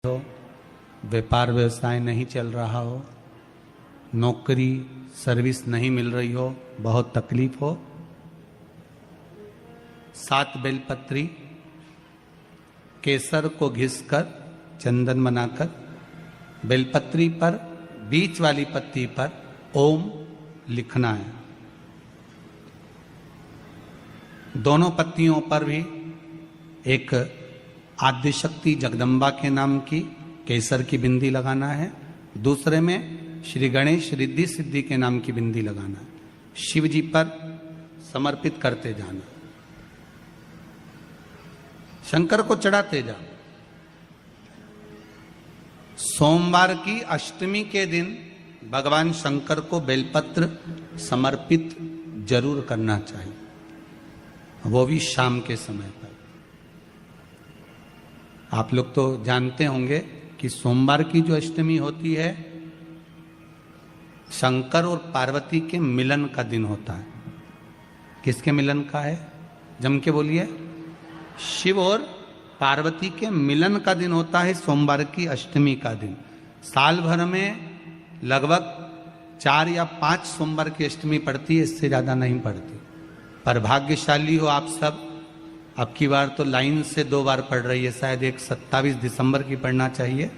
हो, व्यापार व्यवसाय नहीं चल रहा हो, नौकरी सर्विस नहीं मिल रही हो, बहुत तकलीफ हो, 7 बेलपत्री केसर को घिसकर चंदन बनाकर बेलपत्री पर बीच वाली पत्ती पर ओम लिखना है। दोनों पत्तियों पर भी एक आद्यशक्ति जगदम्बा के नाम की केसर की बिंदी लगाना है, दूसरे में श्री गणेश रिद्धि सिद्धि के नाम की बिंदी लगाना है। शिव जी पर समर्पित करते जाना, शंकर को चढ़ाते जाओ। सोमवार की अष्टमी के दिन भगवान शंकर को बेलपत्र समर्पित जरूर करना चाहिए, वो भी शाम के समय पर। आप लोग तो जानते होंगे कि सोमवार की जो अष्टमी होती है शंकर और पार्वती के मिलन का दिन होता है। किसके मिलन का है? जम के बोलिए। शिव और पार्वती के मिलन का दिन होता है सोमवार की अष्टमी का दिन। साल भर में लगभग 4 या 5 सोमवार की अष्टमी पड़ती है, इससे ज्यादा नहीं पड़ती। पर भाग्यशाली हो आप सब, अब की बार तो लाइन से 2 बार पढ़ रही है। शायद एक 27 दिसंबर की पढ़ना चाहिए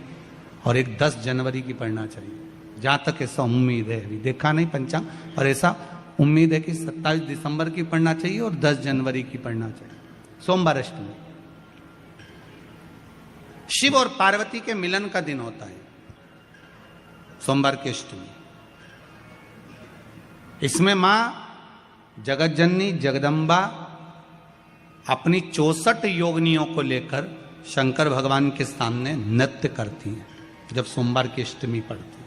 और एक 10 जनवरी की पढ़ना चाहिए, जहां तक ऐसा उम्मीद है। अभी देखा नहीं पंचांग, और ऐसा उम्मीद है कि 27 दिसंबर की पढ़ना चाहिए और 10 जनवरी की पढ़ना चाहिए, सोमवार अष्टमी। शिव और पार्वती के मिलन का दिन होता है सोमवार की अष्टमी। इसमें मां जगत जननी जगदम्बा अपनी 64 योगिनियों को लेकर शंकर भगवान के सामने नृत्य करती हैं जब सोमवार की अष्टमी पड़ती है।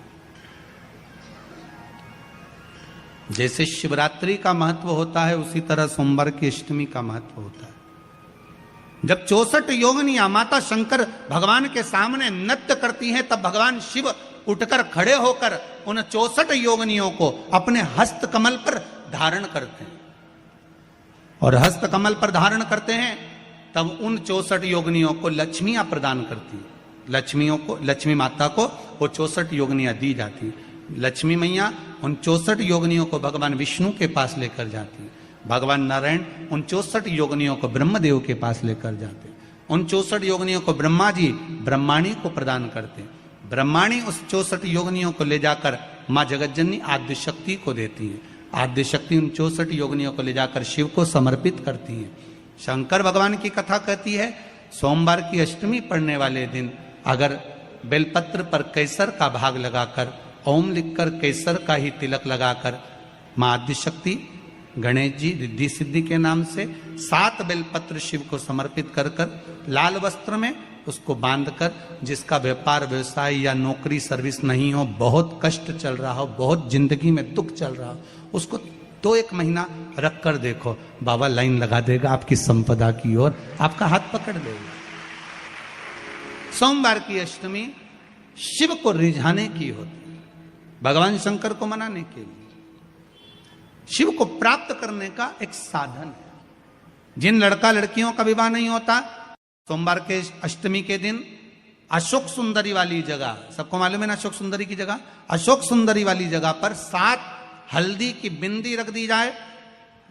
जैसे शिवरात्रि का महत्व होता है, उसी तरह सोमवार की अष्टमी का महत्व होता है। जब 64 योगिनियां माता शंकर भगवान के सामने नृत्य करती हैं, तब भगवान शिव उठकर खड़े होकर उन 64 योगिनियों को अपने हस्त कमल पर धारण करते हैं। और हस्त कमल पर धारण करते हैं तब उन 64 योगिनियों को लक्ष्मियां प्रदान करती है। लक्ष्मियों को, लक्ष्मी माता को वो 64 योगिनियां दी जाती है। लक्ष्मी मैया उन 64 योगिनियों को भगवान विष्णु के पास लेकर जाती है। भगवान नारायण उन 64 योगिनियों को ब्रह्मदेव के पास लेकर जाते हैं। उन 64 योगिनियों को ब्रह्मा जी ब्रह्माणी को प्रदान करते हैं। ब्रह्माणी उस 64 योगिनियों को ले जाकर मां जगतजननी आद्यशक्ति को देती है। आद्यशक्ति उन 64 योगिनियों को ले जाकर शिव को समर्पित करती है। शंकर भगवान की कथा कहती है, सोमवार की अष्टमी पढ़ने वाले दिन अगर बेलपत्र पर केसर का भाग लगाकर ओम लिखकर केसर का ही तिलक लगाकर मां आद्यशक्ति गणेश जी रिद्धि सिद्धि के नाम से 7 बेलपत्र शिव को समर्पित कर लाल वस्त्र में उसको बांधकर, जिसका व्यापार व्यवसाय या नौकरी सर्विस नहीं हो, बहुत कष्ट चल रहा हो, बहुत जिंदगी में दुख चल रहा हो, उसको 2-1 महीना रख कर देखो, बाबा लाइन लगा देगा आपकी संपदा की ओर, आपका हाथ पकड़ लेगा। सोमवार की अष्टमी शिव को रिझाने की होती है, भगवान शंकर को मनाने के लिए, शिव को प्राप्त करने का एक साधन है। जिन लड़का लड़कियों का विवाह नहीं होता, सोमवार के अष्टमी के दिन अशोक सुंदरी वाली जगह, सबको मालूम है ना अशोक सुंदरी की जगह, अशोक सुंदरी वाली जगह पर 7 हल्दी की बिंदी रख दी जाए।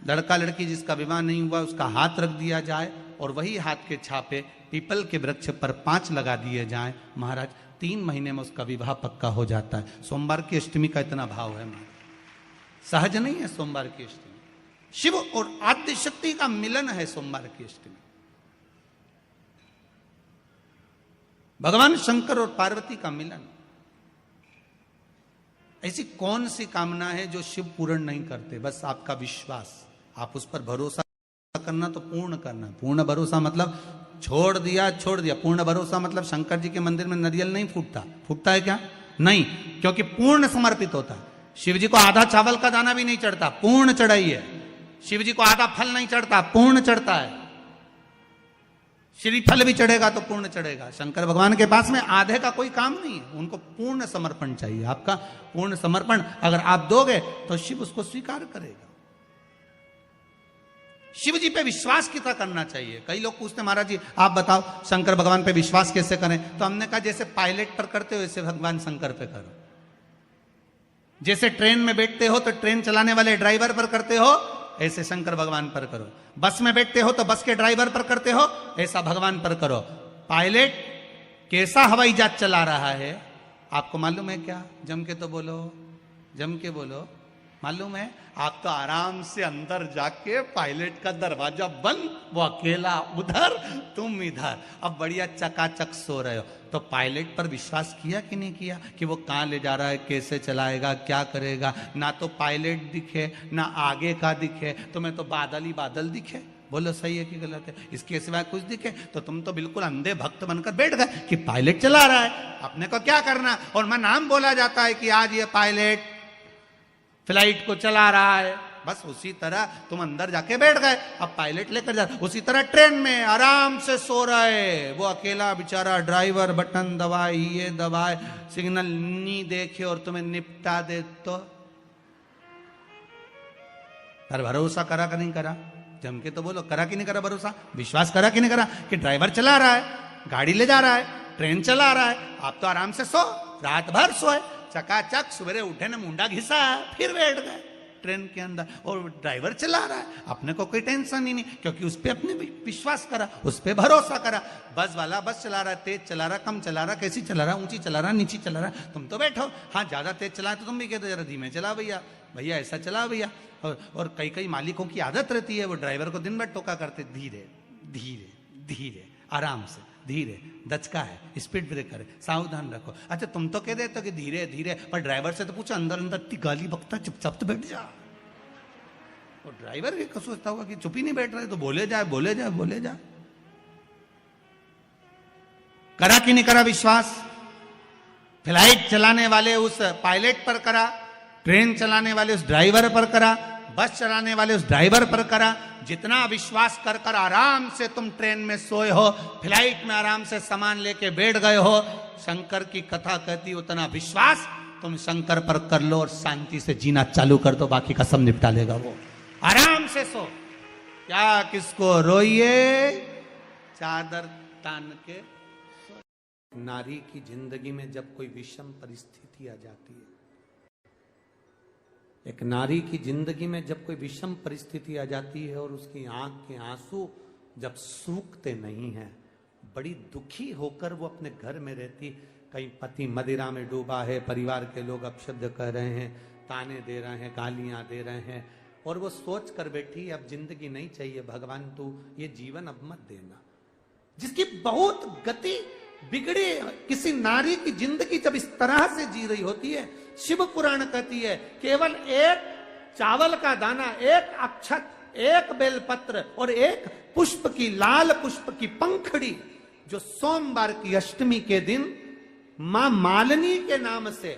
लड़का लड़की जिसका विवाह नहीं हुआ उसका हाथ रख दिया जाए और वही हाथ के छापे पीपल के वृक्ष पर 5 लगा दिए जाए। महाराज 3 महीने में उसका विवाह पक्का हो जाता है। सोमवार की अष्टमी का इतना भाव है महाराज, सहज नहीं है सोमवार की अष्टमी। शिव और आद्य शक्ति का मिलन है सोमवार की अष्टमी। भगवान शंकर और पार्वती का मिलन। ऐसी कौन सी कामना है जो शिव पूर्ण नहीं करते? बस आपका विश्वास, आप उस पर भरोसा करना तो पूर्ण करना। पूर्ण भरोसा मतलब छोड़ दिया। पूर्ण भरोसा मतलब शंकर जी के मंदिर में नारियल नहीं फूटता है क्या? नहीं, क्योंकि पूर्ण समर्पित होता है। शिव जी को आधा चावल का दाना भी नहीं चढ़ता, पूर्ण चढ़ाई है। शिव जी को आधा फल नहीं चढ़ता, पूर्ण चढ़ता है। श्रीफल भी चढ़ेगा तो पूर्ण चढ़ेगा। शंकर भगवान के पास में आधे का कोई काम नहीं है, उनको पूर्ण समर्पण चाहिए। आपका पूर्ण समर्पण अगर आप दोगे तो शिव उसको स्वीकार करेगा। शिव जी पे विश्वास कितना करना चाहिए। कई लोग पूछते हैं महाराज जी आप बताओ शंकर भगवान पे विश्वास कैसे करें। तो हमने कहा जैसे पायलट पर करते हो वैसे भगवान शंकर पे करो। जैसे ट्रेन में बैठते हो तो ट्रेन चलाने वाले ड्राइवर पर करते हो, ऐसे शंकर भगवान पर करो। बस में बैठते हो तो बस के ड्राइवर पर करते हो, ऐसा भगवान पर करो। पायलट कैसा हवाई जहाज चला रहा है आपको मालूम है क्या? जम के तो बोलो, जम के बोलो। मालूम है? आप तो आराम से अंदर जाके पायलट का दरवाजा बंद, वो अकेला उधर तुम इधर, अब बढ़िया चकाचक सो रहे हो। तो पायलट पर विश्वास किया कि नहीं किया कि वो कहाँ ले जा रहा है, कैसे चलाएगा, क्या करेगा? ना तो पायलट दिखे ना आगे का दिखे, तुम्हें तो बादल ही बादल दिखे। बोलो सही है कि गलत है? इसके सिवाय कुछ दिखे तो तुम तो बिल्कुल अंधे भक्त बनकर बैठ गए कि पायलट चला रहा है, अपने को क्या करना। और मैं नाम बोला जाता है कि आज ये पायलट फ्लाइट को चला रहा है, बस उसी तरह तुम अंदर जाके बैठ गए, अब पायलट लेकर जा। उसी तरह ट्रेन में आराम से सो रहे, वो अकेला बेचारा ड्राइवर बटन दबाए, ये दबाए, सिग्नल नहीं देखे और तुम्हें निपटा दे। तो पर भरोसा करा कि नहीं करा? जम के तो बोलो, करा कि नहीं करा भरोसा? विश्वास करा कि नहीं करा कि ड्राइवर चला रहा है, गाड़ी ले जा रहा है, ट्रेन चला रहा है, आप तो आराम से सो, रात भर सोए, चकाचक सवेरे उठे ने मुंडा घिसा फिर बैठ गए ट्रेन के अंदर, और ड्राइवर चला रहा है, अपने को कोई टेंशन ही नहीं, क्योंकि उस पर अपने विश्वास करा, उस पर भरोसा करा। बस वाला बस चला रहा है, तेज चला रहा, कम चला रहा, कैसी चला रहा, ऊंची चला रहा, नीची चला रहा, तुम तो बैठो। हाँ ज्यादा तेज चला तो तुम भी कहते जरा धीमे चला भैया, भैया ऐसा चला भैया। और कई कई मालिकों की आदत रहती है, वो ड्राइवर को दिन भर टोका करते, धीरे धीरे धीरे, आराम से, धीरे, दचका है, स्पीड ब्रेकर है, सावधान रखो। अच्छा तुम तो कह देते हो कि धीरे धीरे, पर ड्राइवर से तो पूछो, अंदर अंदर इतनी गाली बकता, चुपचाप तो बैठ जा। और ड्राइवर भी सोचता होगा कि चुप ही नहीं बैठ रहे, तो बोले जाए बोले जाए बोले जाए। करा कि नहीं करा विश्वास? फ्लाइट चलाने वाले उस पायलट पर करा, ट्रेन चलाने वाले उस ड्राइवर पर करा, बस चलाने वाले उस ड्राइवर पर करा। जितना विश्वास कर कर आराम से तुम ट्रेन में सोए हो, फ्लाइट में आराम से सामान लेके बैठ गए हो, शंकर की कथा कहती उतना विश्वास तुम शंकर पर कर लो और शांति से जीना चालू कर दो, बाकी का सब निपटा लेगा वो। आराम से सो, क्या किसको रोइए, चादर तान के। नारी की जिंदगी में जब कोई विषम परिस्थिति आ जाती है, एक नारी की जिंदगी में जब कोई विषम परिस्थिति आ जाती है और उसकी आंख के आंसू जब सूखते नहीं हैं, बड़ी दुखी होकर वो अपने घर में रहती, कहीं पति मदिरा में डूबा है, परिवार के लोग अपशब्द कह रहे हैं, ताने दे रहे हैं, गालियां दे रहे हैं, और वो सोच कर बैठी अब जिंदगी नहीं चाहिए भगवान, तू ये जीवन अब मत देना। जिसकी बहुत गति बिगड़ी किसी नारी की जिंदगी जब इस तरह से जी रही होती है, शिव पुराण कहती है केवल एक चावल का दाना, एक अक्षत, एक बेलपत्र और एक पुष्प की, लाल पुष्प की पंखड़ी, जो सोमवार की अष्टमी के दिन मां मालिनी के नाम से,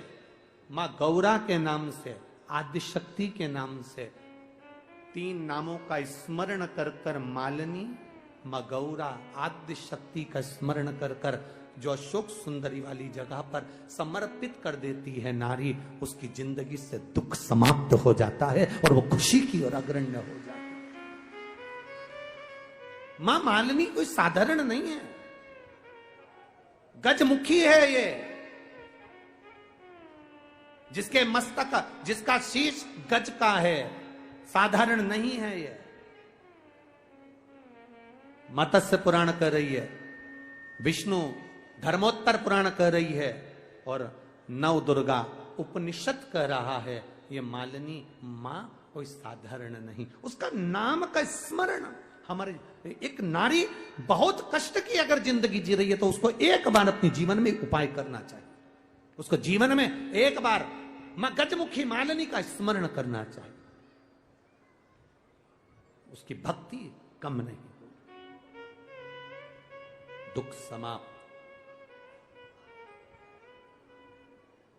मां गौरा के नाम से, आदिशक्ति के नाम से, 3 नामों का स्मरण कर कर, मालिनी, मां गौरा, आदिशक्ति का स्मरण कर कर जो अशोक सुंदरी वाली जगह पर समर्पित कर देती है नारी, उसकी जिंदगी से दुख समाप्त हो जाता है और वो खुशी की ओर अग्रण्य हो जाता है। मां मालिनी कोई साधारण नहीं है, गजमुखी है ये, जिसके मस्तक, जिसका शीश गज का है, साधारण नहीं है ये। मत्स्य पुराण कर रही है, विष्णु धर्मोत्तर पुराण कर रही है, और नव दुर्गा उपनिषद कह रहा है, ये मालिनी मां कोई साधारण नहीं, उसका नाम का स्मरण। हमारे एक नारी बहुत कष्ट की अगर जिंदगी जी रही है तो उसको एक बार अपने जीवन में उपाय करना चाहिए, उसको जीवन में एक बार मां गजमुखी मालिनी का स्मरण करना चाहिए, उसकी भक्ति कम नहीं, दुख समाप्त।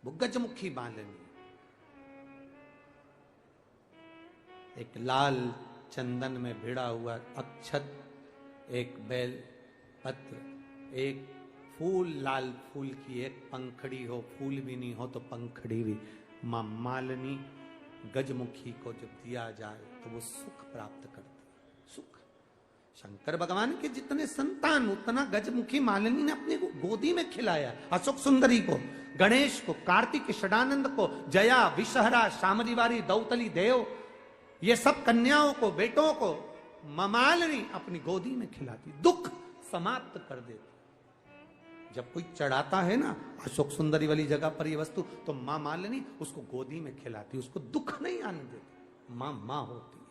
वो गजमुखी मालिनी, एक लाल चंदन में भिड़ा हुआ अक्षत, एक बेल पत्र, एक फूल, लाल फूल की एक पंखड़ी हो, फूल भी नहीं हो तो पंखड़ी भी, मां मालिनी गजमुखी को जब दिया जाए तो वो सुख प्राप्त करती, शंकर भगवान के जितने संतान उतना गजमुखी मालिनी ने अपने को गोदी में खिलाया। अशोक सुंदरी को, गणेश को, कार्तिक षडानंद को, जया, विषहरा, शामरीवारी, दौतली, देव, ये सब कन्याओं को, बेटों को मां मालिनी अपनी गोदी में खिलाती, दुख समाप्त कर देती। जब कोई चढ़ाता है ना अशोक सुंदरी वाली जगह पर ये वस्तु, तो मां मालिनी उसको गोदी में खिलाती, उसको दुख नहीं आने देती। मां मां होती।